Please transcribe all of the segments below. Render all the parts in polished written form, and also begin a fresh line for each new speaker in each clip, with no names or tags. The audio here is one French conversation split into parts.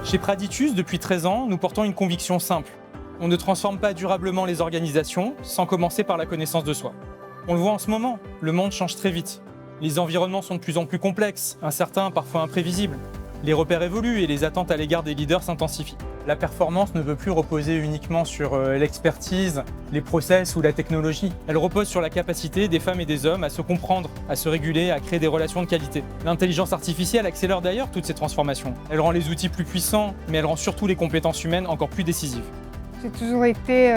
Chez Praditus, depuis 13 ans, nous portons une conviction simple. On ne transforme pas durablement les organisations sans commencer par la connaissance de soi. On le voit en ce moment, le monde change très vite. Les environnements sont de plus en plus complexes, incertains, parfois imprévisibles. Les repères évoluent et les attentes à l'égard des leaders s'intensifient. La performance ne veut plus reposer uniquement sur l'expertise, les process ou la technologie. Elle repose sur la capacité des femmes et des hommes à se comprendre, à se réguler, à créer des relations de qualité. L'intelligence artificielle accélère d'ailleurs toutes ces transformations. Elle rend les outils plus puissants, mais elle rend surtout les compétences humaines encore plus décisives.
J'ai toujours été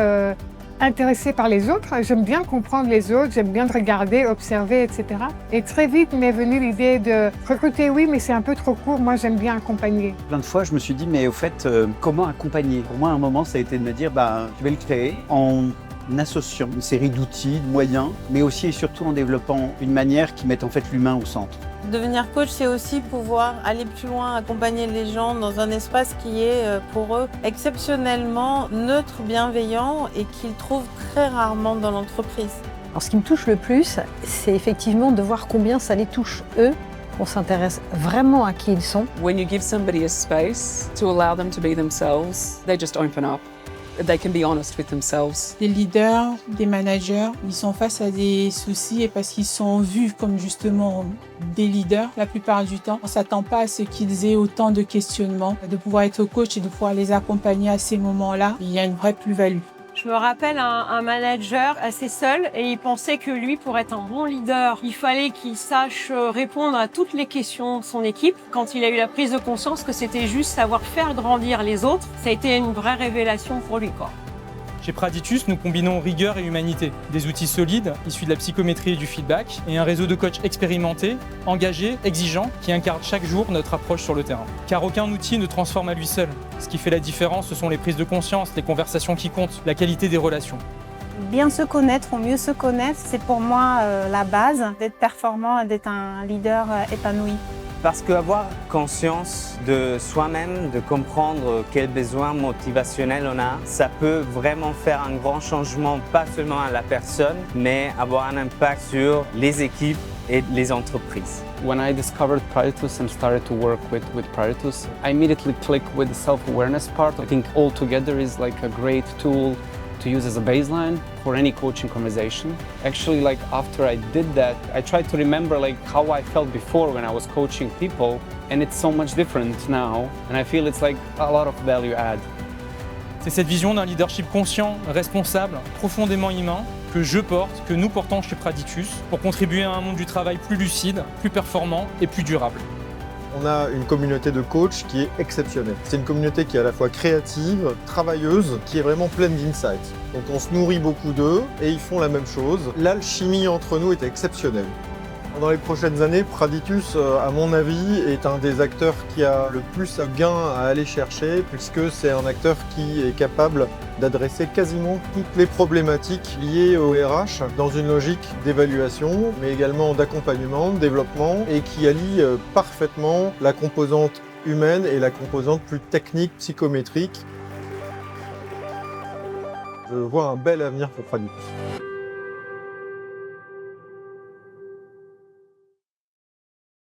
intéressée par les autres. J'aime bien comprendre les autres, j'aime bien regarder, observer, etc. Et très vite m'est venue l'idée de recruter, oui, mais c'est un peu trop court. Moi, j'aime bien accompagner.
Plein de fois, je me suis dit, mais au fait, comment accompagner? Pour moi, à un moment, ça a été de me dire, je vais le créer en associant une série d'outils, de moyens, mais aussi et surtout en développant une manière qui mette en fait l'humain au centre.
Devenir coach, c'est aussi pouvoir aller plus loin, accompagner les gens dans un espace qui est pour eux exceptionnellement neutre, bienveillant et qu'ils trouvent très rarement dans l'entreprise.
Alors, ce qui me touche le plus, c'est effectivement de voir combien ça les touche eux. On s'intéresse vraiment à qui ils sont.
When you give somebody a space to allow them to be themselves, they just open up. They can be honest with themselves.
Des leaders, des managers, ils sont face à des soucis et parce qu'ils sont vus comme justement des leaders la plupart du temps. On ne s'attend pas à ce qu'ils aient autant de questionnements. De pouvoir être coach et de pouvoir les accompagner à ces moments-là, il y a une vraie plus-value.
Je me rappelle un manager assez seul et il pensait que lui, pour être un bon leader, il fallait qu'il sache répondre à toutes les questions de son équipe. Quand il a eu la prise de conscience que c'était juste savoir faire grandir les autres, ça a été une vraie révélation pour lui, quoi.
Chez Praditus, nous combinons rigueur et humanité, des outils solides, issus de la psychométrie et du feedback, et un réseau de coachs expérimentés, engagés, exigeants, qui incarnent chaque jour notre approche sur le terrain. Car aucun outil ne transforme à lui seul. Ce qui fait la différence, ce sont les prises de conscience, les conversations qui comptent, la qualité des relations.
Bien se connaître, mieux se connaître, c'est pour moi la base d'être performant et d'être un leader épanoui.
Parce qu'avoir conscience de soi-même, de comprendre quels besoins motivationnels on a, ça peut vraiment faire un grand changement, pas seulement à la personne, mais avoir un impact sur les équipes et les entreprises.
When I discovered Praditus and started to work with Praditus, I immediately clicked with the self-awareness part. I think all together is like a great tool to use as a baseline for any coaching conversation. Actually, after I did that, I tried to remember how I felt before when I was coaching people, and it's so much different now, and I feel it's a lot of value add.
C'est cette vision d'un leadership conscient, responsable, profondément humain, que je porte, que nous portons chez Praditus, pour contribuer à un monde du travail plus lucide, plus performant et plus durable.
On a une communauté de coachs qui est exceptionnelle. C'est une communauté qui est à la fois créative, travailleuse, qui est vraiment pleine d'insights. Donc on se nourrit beaucoup d'eux et ils font la même chose. L'alchimie entre nous est exceptionnelle. Dans les prochaines années, Praditus, à mon avis, est un des acteurs qui a le plus de gains à aller chercher, puisque c'est un acteur qui est capable d'adresser quasiment toutes les problématiques liées au RH dans une logique d'évaluation, mais également d'accompagnement, de développement, et qui allie parfaitement la composante humaine et la composante plus technique, psychométrique. Je vois un bel avenir pour Praditus.